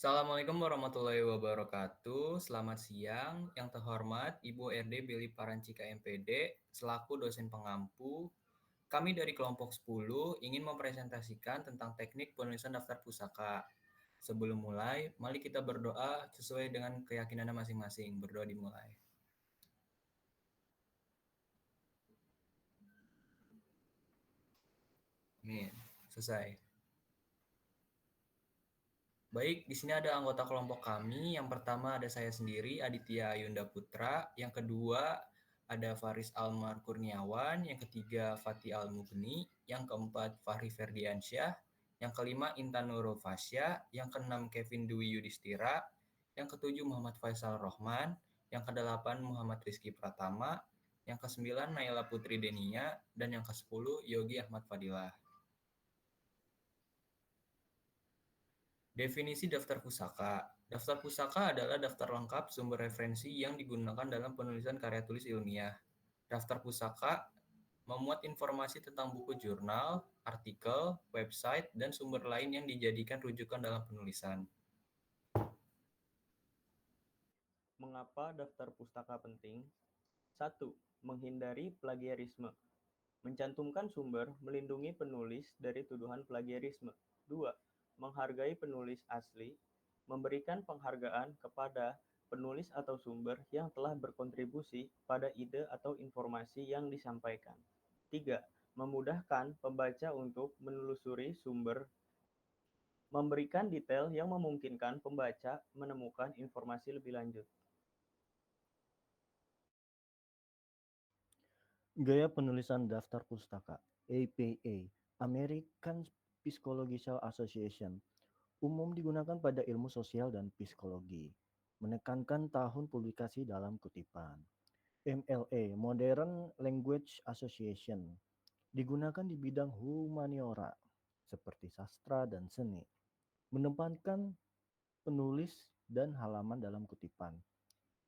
Assalamualaikum warahmatullahi wabarakatuh. Selamat siang, yang terhormat Ibu RD Billy Parancika MPD, selaku dosen pengampu. Kami dari kelompok 10 ingin mempresentasikan tentang teknik penulisan daftar pusaka. Sebelum mulai, mari kita berdoa sesuai dengan keyakinannya masing-masing. Berdoa dimulai. Amin. Selesai. Baik, di sini ada anggota kelompok kami. Yang pertama ada saya sendiri, Aditya Yunda Putra. Yang kedua ada Faris Almar Kurniawan. Yang ketiga Fatih Almugni. Yang keempat Fahri Ferdiansyah. Yang kelima Intan Nurul Fasya. Yang keenam Kevin Dwi Yudhistira. Yang ketujuh Muhammad Faisal Rohman. Yang kedelapan Muhammad Rizky Pratama. Yang kesembilan Naila Putri Denia. Dan yang kesepuluh Yogi Ahmad Fadilah. Definisi daftar pusaka. Daftar pusaka adalah daftar lengkap sumber referensi yang digunakan dalam penulisan karya tulis ilmiah. Daftar pusaka memuat informasi tentang buku jurnal, artikel, website, dan sumber lain yang dijadikan rujukan dalam penulisan. Mengapa daftar pustaka penting? 1. Menghindari plagiarisme. Mencantumkan sumber melindungi penulis dari tuduhan plagiarisme. 2. Menghargai penulis asli. Memberikan penghargaan kepada penulis atau sumber yang telah berkontribusi pada ide atau informasi yang disampaikan. 3. Memudahkan pembaca untuk menelusuri sumber, memberikan detail yang memungkinkan pembaca menemukan informasi lebih lanjut. Gaya penulisan daftar pustaka (APA) American Psychological Association umum digunakan pada ilmu sosial dan psikologi, menekankan tahun publikasi dalam kutipan. MLA Modern Language Association digunakan di bidang humaniora seperti sastra dan seni, menempatkan penulis dan halaman dalam kutipan.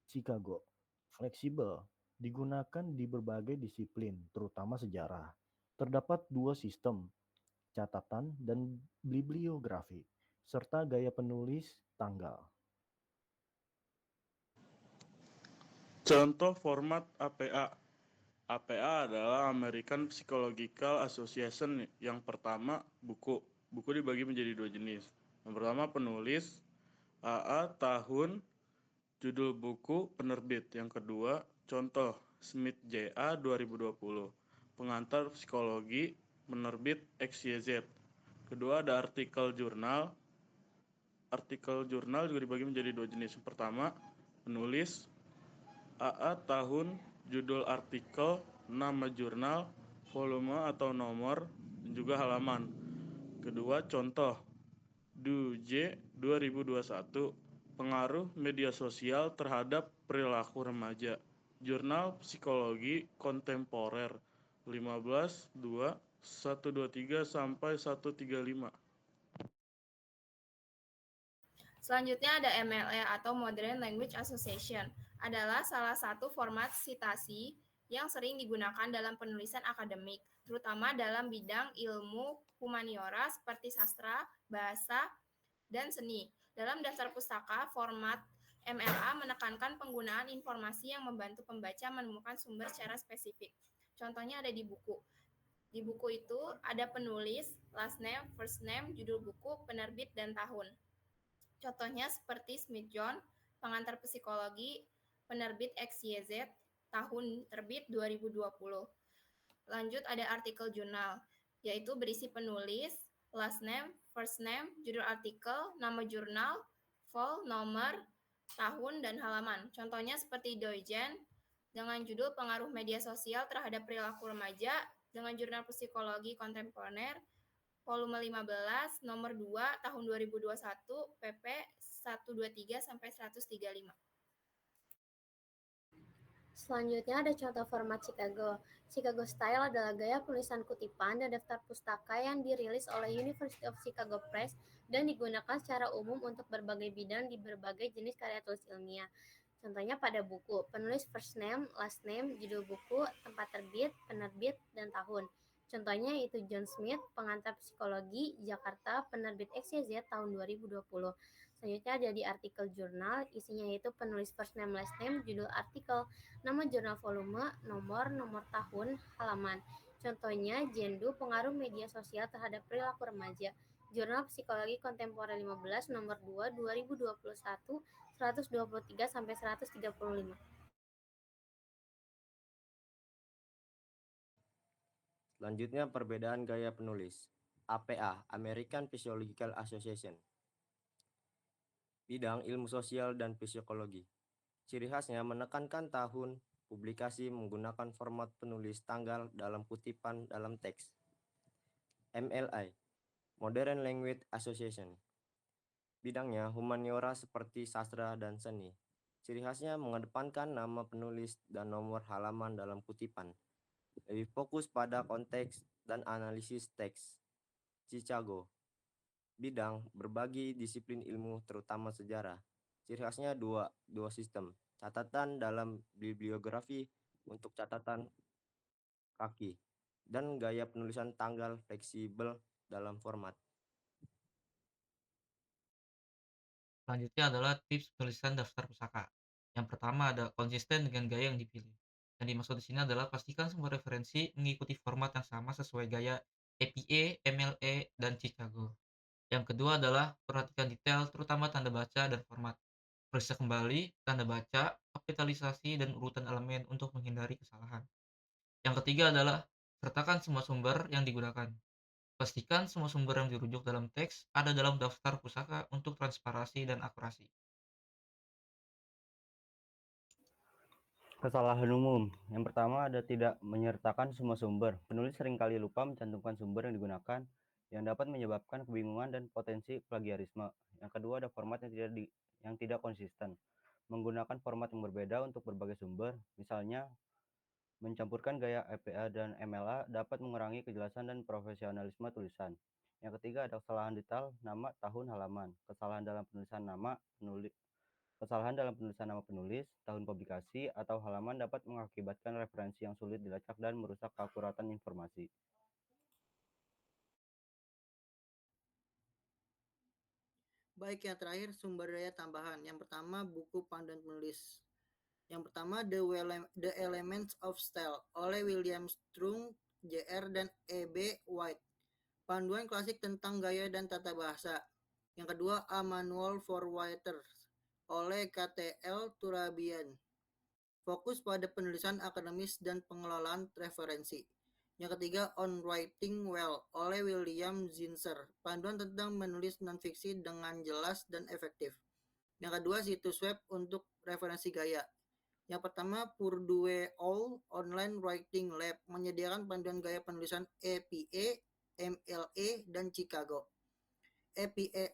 Chicago fleksibel digunakan di berbagai disiplin, terutama sejarah. Terdapat dua sistem, catatan dan bibliografi, serta gaya penulis tanggal. Contoh format APA. APA adalah American Psychological Association. Yang pertama, buku. Buku dibagi menjadi dua jenis. Yang pertama, penulis. AA, tahun, judul buku, penerbit. Yang kedua, contoh, Smith J.A. 2020. Pengantar psikologi, penerbit XYZ. Kedua, ada artikel jurnal. Artikel jurnal juga dibagi menjadi dua jenis. Yang pertama, penulis. AA, tahun, judul artikel, nama jurnal, volume atau nomor, dan juga halaman. Kedua, contoh, DUJ 2021, pengaruh media sosial terhadap perilaku remaja. Jurnal Psikologi Kontemporer 15/2 123 sampai 135. Selanjutnya ada MLA atau Modern Language Association, adalah salah satu format sitasi yang sering digunakan dalam penulisan akademik, terutama dalam bidang ilmu humaniora seperti sastra, bahasa, dan seni. Dalam daftar pustaka, format MLA menekankan penggunaan informasi yang membantu pembaca menemukan sumber secara spesifik. Contohnya ada di buku. Di buku itu ada penulis, last name, first name, judul buku, penerbit, dan tahun. Contohnya seperti Smith John, pengantar psikologi, penerbit XYZ, tahun terbit 2020. Lanjut ada artikel jurnal, yaitu berisi penulis, last name, first name, judul artikel, nama jurnal, vol, nomor, tahun, dan halaman. Contohnya seperti Doijen, dengan judul pengaruh media sosial terhadap perilaku remaja, dengan jurnal psikologi kontemporer, volume 15, nomor 2, tahun 2021, pp 123-135. Selanjutnya ada contoh format Chicago. Chicago Style adalah gaya penulisan kutipan dan daftar pustaka yang dirilis oleh University of Chicago Press dan digunakan secara umum untuk berbagai bidang di berbagai jenis karya tulis ilmiah. Contohnya pada buku, penulis first name, last name, judul buku, tempat terbit, penerbit, dan tahun. Contohnya yaitu John Smith, pengantar psikologi, Jakarta, penerbit XYZ tahun 2020. Selanjutnya ada di artikel jurnal, isinya yaitu penulis first name, last name, judul artikel, nama jurnal volume, nomor tahun, halaman. Contohnya, Jendu, pengaruh media sosial terhadap perilaku remaja. Jurnal Psikologi Kontemporer 15, nomor 2, 2021, 123-135. Selanjutnya perbedaan gaya penulis. APA, American Physiological Association. Bidang ilmu sosial dan psikologi. Ciri khasnya menekankan tahun publikasi menggunakan format penulis tanggal dalam kutipan dalam teks. MLI, Modern Language Association. Bidangnya humaniora seperti sastra dan seni. Ciri khasnya mengedepankan nama penulis dan nomor halaman dalam kutipan. Lebih fokus pada konteks dan analisis teks. Chicago, bidang berbagi disiplin ilmu terutama sejarah. Ciri khasnya dua sistem. Catatan dalam bibliografi untuk catatan kaki dan gaya penulisan tanggal fleksibel dalam format. Selanjutnya adalah tips penulisan daftar pusaka. Yang pertama ada konsisten dengan gaya yang dipilih. Yang dimaksud di sini adalah pastikan semua referensi mengikuti format yang sama sesuai gaya APA, MLA, dan Chicago. Yang kedua adalah perhatikan detail terutama tanda baca dan format. Periksa kembali tanda baca, kapitalisasi, dan urutan elemen untuk menghindari kesalahan. Yang ketiga adalah sertakan semua sumber yang digunakan. Pastikan semua sumber yang dirujuk dalam teks ada dalam daftar pusaka untuk transparansi dan akurasi. Kesalahan umum. Yang pertama ada tidak menyertakan semua sumber. Penulis seringkali lupa mencantumkan sumber yang digunakan yang dapat menyebabkan kebingungan dan potensi plagiarisme. Yang kedua ada format yang tidak konsisten. Menggunakan format yang berbeda untuk berbagai sumber, misalnya mencampurkan gaya APA dan MLA dapat mengurangi kejelasan dan profesionalisme tulisan. Yang ketiga ada kesalahan detail nama, tahun, halaman. Kesalahan dalam penulisan nama penulis, tahun publikasi, atau halaman dapat mengakibatkan referensi yang sulit dilacak dan merusak keakuratan informasi. Baik, yang terakhir sumber daya tambahan. Yang pertama buku panduan penulis. Yang pertama The Elements of Style oleh William Strunk, Jr. dan E.B. White. Panduan klasik tentang gaya dan tata bahasa. Yang kedua A Manual for Writers oleh K.T.L. Turabian. Fokus pada penulisan akademis dan pengelolaan referensi. Yang ketiga On Writing Well oleh William Zinsser. Panduan tentang menulis non-fiksi dengan jelas dan efektif. Yang kedua situs web untuk referensi gaya. Yang pertama, Purdue All Online Writing Lab menyediakan panduan gaya penulisan APA, MLA, dan Chicago.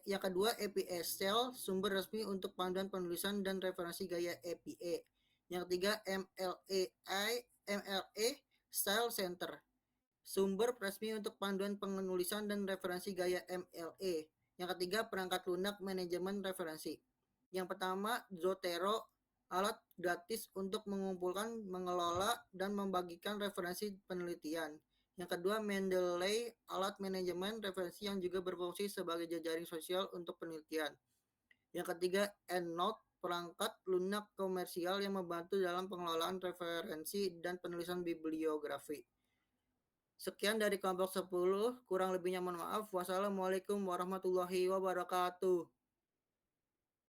Yang kedua, APA Style, sumber resmi untuk panduan penulisan dan referensi gaya APA. Yang ketiga, MLA Style Center, sumber resmi untuk panduan penulisan dan referensi gaya MLA. Yang ketiga, perangkat lunak manajemen referensi. Yang pertama, Zotero, alat gratis untuk mengumpulkan, mengelola, dan membagikan referensi penelitian. Yang kedua, Mendeley, alat manajemen referensi yang juga berfungsi sebagai jejaring sosial untuk penelitian. Yang ketiga, EndNote, perangkat lunak komersial yang membantu dalam pengelolaan referensi dan penulisan bibliografi. Sekian dari kelompok 10, kurang lebihnya mohon maaf. Wassalamualaikum warahmatullahi wabarakatuh.